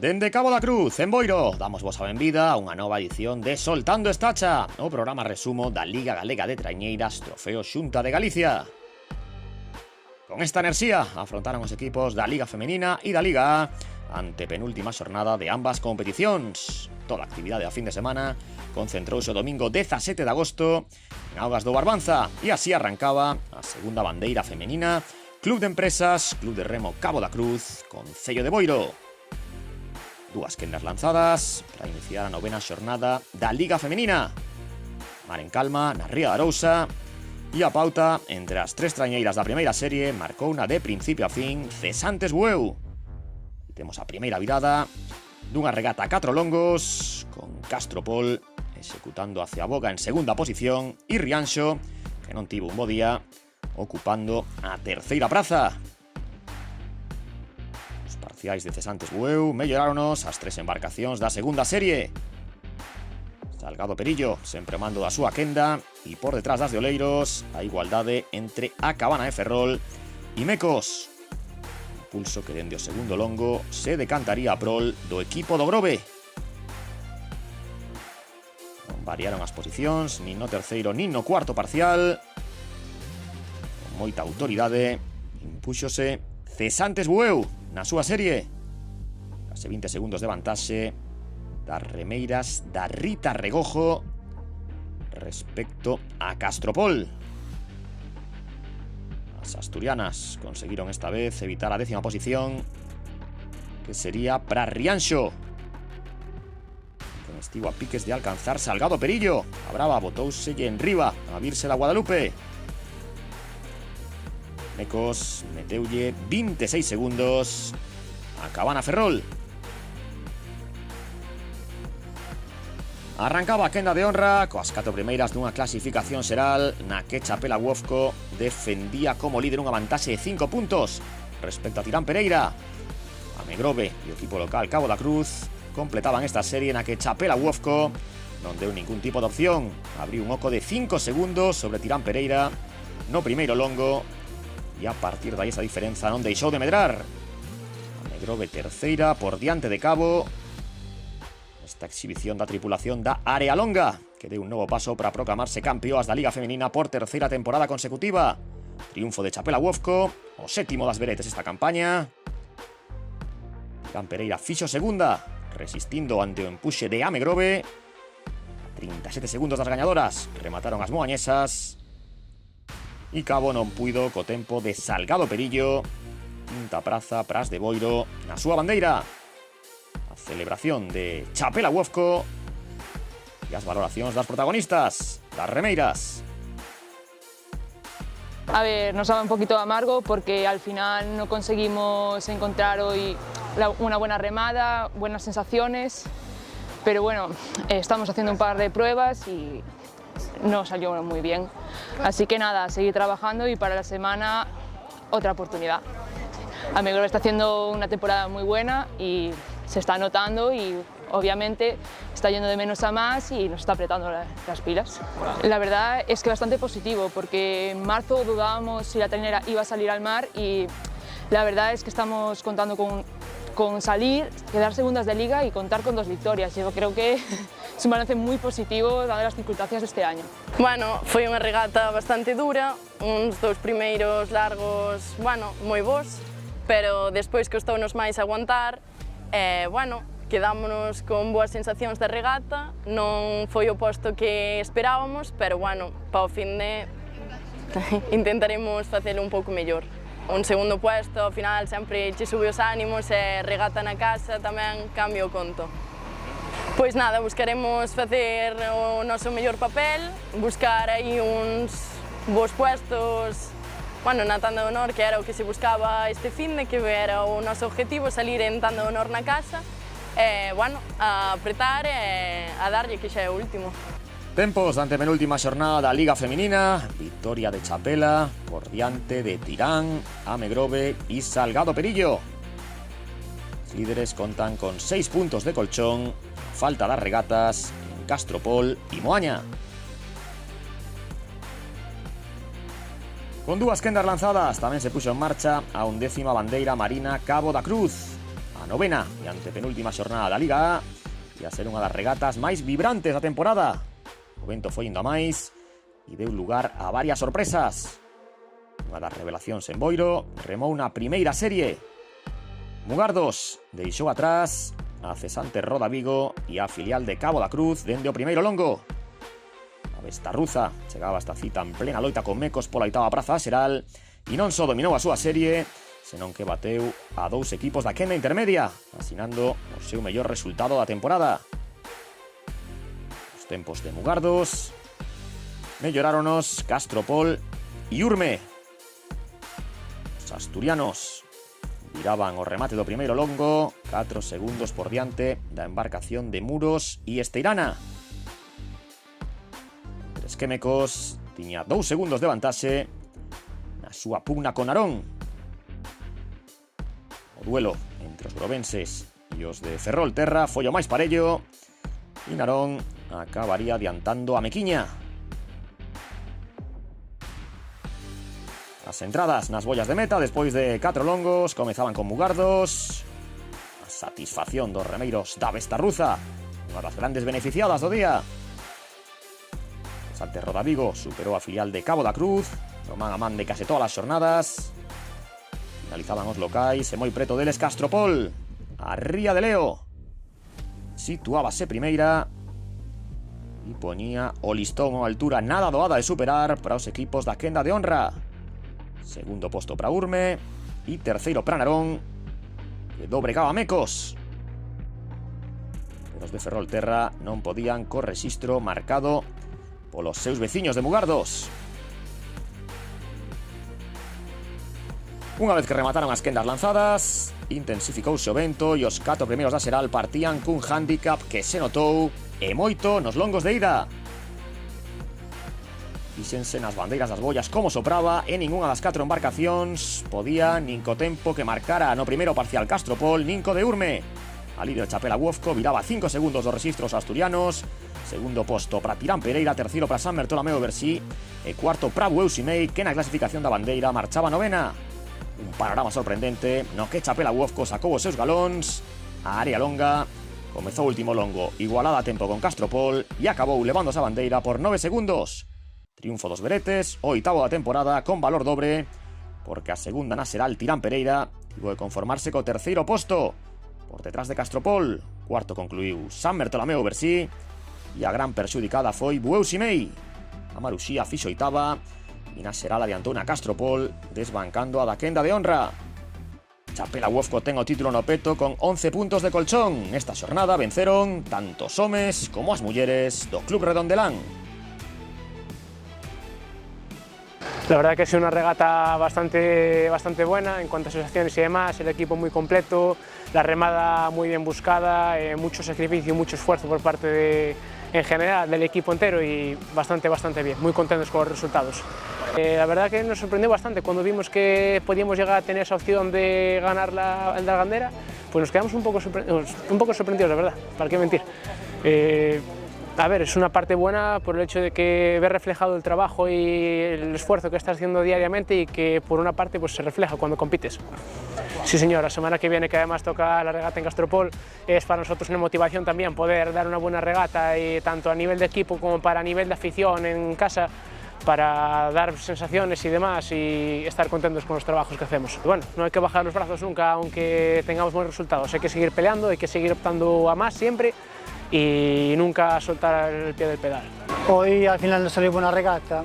Dende Cabo da Cruz, en Boiro, damos vos a benvida a unha nova edición de Soltando Estacha, o programa resumo da Liga Galega de Traiñeiras, Trofeo Xunta de Galicia. Con esta enerxía afrontaron os equipos da Liga Femenina e da Liga A ante penúltima xornada de ambas competicións. Toda a actividade a fin de semana concentrouse o domingo 17 de agosto en Augas do Barbanza e así arrancaba a segunda bandeira femenina Club de Empresas, Club de Remo Cabo da Cruz, Concello de Boiro. Dúas quendas lanzadas para iniciar a novena xornada da Liga Femenina. Mar en calma na Ría de Arousa e a pauta entre as tres traiñeiras da primeira serie marcou na de principio a fin Cesantes Bueu. E temos a primeira virada dunha regata a 4 longos con Castropol executando hacia Boga en segunda posición e Rianxo, que non tivo un bo día, ocupando a terceira praza. De Cesantes Bueu melloráronos as tres embarcacións da segunda serie. Salgado Perillo sempre mando da súa quenda e por detrás das de Oleiros a igualdade entre a Cabana de Ferrol e Mecos. Un pulso que dende o segundo longo se decantaría a prol do equipo do Grove. Non variaron as posicións nin no terceiro nin no cuarto parcial. Con moita autoridade impúxose Cesantes Bueu na súa serie. Case 20 segundos de vantaxe das remeiras da Rita Regojo respecto a Castropol. As asturianas conseguiron esta vez evitar a 10ª posición, que sería para Rianxo, que estivo a piques de alcanzar Salgado Perillo. A Brava botouselle en riba a virse da Guadalupe. Mecos meteulle 26 segundos a Cabana Ferrol. Arrancaba a quenda de honra coas 4 primeiras dunha clasificación xeral na que Chapela Uofco defendía como líder unha vantaxe de 5 puntos respecto a Tirán Pereira. A Megrove e o equipo local Cabo da Cruz completaban esta serie na que Chapela Uofco non deu ningún tipo de opción. Abriu un oco de 5 segundos sobre Tirán Pereira no primeiro longo e a partir dai esa diferenza non deixou de medrar. A Megrove terceira por diante de Cabo. Esta exhibición da tripulación da Área Longa, que deu un novo paso para proclamarse campeoas da Liga Femenina por terceira temporada consecutiva. Triunfo de Chapela Uofco, o sétimo das veretes esta campaña. Tirán Pereira fixo segunda, resistindo ante o empuxe de Amegrove. 37 segundos das gañadoras remataron as moañesas. E Cabo non puido co tempo de Salgado Perillo. Quinta praza pras de Boiro na súa bandeira. A celebración de Chapela Uofco e as valoracións das protagonistas, das remeiras. A ver, nos sabe un poquito amargo porque al final no conseguimos encontrar hoy una buena remada, buenas sensaciones, pero bueno, estamos haciendo un par de pruebas y no salió muy bien. Así que nada, seguir trabajando y para la semana otra oportunidad. Amegrove está haciendo una temporada muy buena y se está notando y obviamente está yendo de menos a más y nos está apretando las pilas. La verdad es que bastante positivo porque en marzo dudábamos si la trainera iba a salir al mar y la verdad es que estamos contando con salir, quedar segundas de liga y contar con 2 victorias. Yo creo que es un balance muy positivo dadas las circunstancias de este año. Bueno, foi unha regata bastante dura, uns 2 primeiros largos, bueno, moi bons, pero despois costounos máis aguantar, bueno, quedámonos con boas sensacións da regata, non foi o posto que esperábamos, pero bueno, para o fin de intentaremos facelo un pouco mellor. Un segundo puesto, ao final, sempre che sube os ánimos e regata na casa tamén cambia o conto. Pois nada, buscaremos facer o noso mellor papel, buscar aí uns bons puestos, bueno, na tanda de honor, que era o que se buscaba este finde, que era o noso objetivo, salir en tanda de honor na casa, e, bueno, a apretar e a darlle, que xa é o último. Tempos da antepenúltima xornada da Liga Femenina, victoria de Chapela por diante de Tirán, Amegrove e Salgado Perillo. Os líderes contan con 6 puntos de colchón, falta das regatas en Castropol e Moaña. Con 2 quendas lanzadas tamén se puxo en marcha a 11ª bandeira marina Cabo da Cruz. a novena e antepenúltima xornada da Liga A e a ser unha das regatas máis vibrantes da temporada. O vento foi indo a máis e deu lugar a varias sorpresas. Unha das revelacións en Boiro remou na primeira serie. Mugardos deixou atrás a cesante Roda Vigo e a filial de Cabo da Cruz dende o primeiro longo. A Bestarruza chegaba esta cita en plena loita con Mecos pola oitava praza xeral e non só dominou a súa serie, senón que bateu a dous equipos da quenda intermedia, asinando o seu mellor resultado da temporada. Os tempos de Mugardos melloráronos Castropol e Urme. Os asturianos viraban o remate do primeiro longo 4 segundos por diante da embarcación de Muros e Esteirana. Tres que Mecos tiña 2 segundos de vantaxe na súa pugna con Narón. O duelo entre os grovenses e os de Ferrolterra foi o máis parello e Narón acabaría adiantando a Mequiña. As entradas nas bollas de meta despois de 4 longos comezaban con Mugardos. A satisfacción dos remeiros da Bestarruza, unha das grandes beneficiadas do día. Sante Roda Vigo superou a filial de Cabo da Cruz no man a man de case todas as xornadas. Finalizaban os locais e moi preto deles Castropol. A Ría de Leo situábase primeira e poñía o listón a altura nada doada de superar para os equipos da quenda de honra. Segundo posto para Urme e terceiro para Narón, que dobregaba Mecos. Pero os de Ferrolterra non podían co rexistro marcado polos seus veciños de Mugardos. Unha vez que remataron as quendas lanzadas, intensificouse o vento e os 4 primeiros da xeral partían cun hándicap que se notou e moito nos longos de ida. Fíxense nas bandeiras das bollas como sopraba e ningunha das 4 embarcacións podía nin co tempo que marcara no primeiro parcial Castropol nin co de Urme. A líder Chapela Wofco viraba 5 segundos dos rexistros asturianos, segundo posto para Tirán Pereira, terceiro para San Bertolomeu Bersí e cuarto para Bueu Ximei, que na clasificación da bandeira marchaba novena. Un panorama sorprendente no que Chapela Wofco sacou os seus galóns. A área longa comezou o último longo igualada a tempo con Castropol e acabou levándose a bandeira por 9 segundos. Triunfo dos veretes, o oitavo da temporada con valor dobre, porque a segunda na xeral Tirán Pereira tivo de conformarse co terceiro posto por detrás de Castropol. Cuarto concluiu San Bertolomeu Bersí e a gran perxudicada foi Bueu Ximei. A Maruxía fixo oitava e na xeral adiantou na Castropol, desbancando a da quenda de honra. Chapela Wofco ten o título no peto con 11 puntos de colchón. Nesta xornada venceron tanto os homes como as mulleres do Club Redondelán. La verdad que ha sido una regata bastante buena en cuanto a sensaciones y demás, el equipo muy completo, la remada muy bien buscada, mucho sacrificio y mucho esfuerzo por parte en general del equipo entero y bastante bien, muy contentos con los resultados. La verdad que nos sorprendió bastante cuando vimos que podíamos llegar a tener esa opción de ganar la Gandera, pues nos quedamos un poco sorprendidos, la verdad, para qué mentir. A ver, es una parte buena por el hecho de que ve reflejado el trabajo y el esfuerzo que estás haciendo diariamente y que por una parte pues se refleja cuando compites. Sí señor, la semana que viene, que además toca la regata en Castropol, es para nosotros una motivación también poder dar una buena regata, y tanto a nivel de equipo como para a nivel de afición en casa, para dar sensaciones y demás y estar contentos con los trabajos que hacemos. Bueno, no hay que bajar los brazos nunca aunque tengamos buenos resultados, hay que seguir peleando, hay que seguir optando a más siempre y nunca soltar el pie del pedal. Hoy al final nos salió buena regata.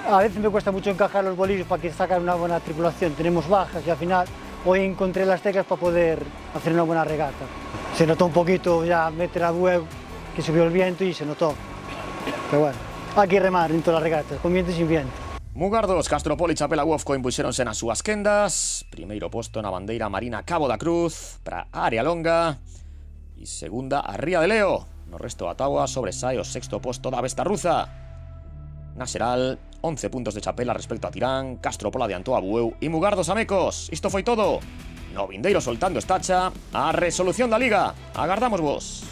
A veces me cuesta mucho encajar los bolillos para que sacar una buena tripulación, tenemos bajas y al final hoy encontré las teclas para poder hacer una buena regata. Se notó un poquito ya meter a Bueu, que subió el viento y se notó, pero bueno, hay que remar en todas las regatas, con viento y sin viento. Mugardos, Castropol e Chapela Wofco impuxéronse nas súas quendas. Primeiro posto na bandeira marina Cabo da Cruz para a área longa e segunda a Ría de Leo. No resto da táboa sobresae o sexto posto da Bestarruza. Na xeral, 11 puntos de Chapela respecto a Tirán, Castropol adiantou a Bueu e Mugardos a Mecos. Isto foi todo. No vindeiro soltando estacha a resolución da Liga. Agardamos vos.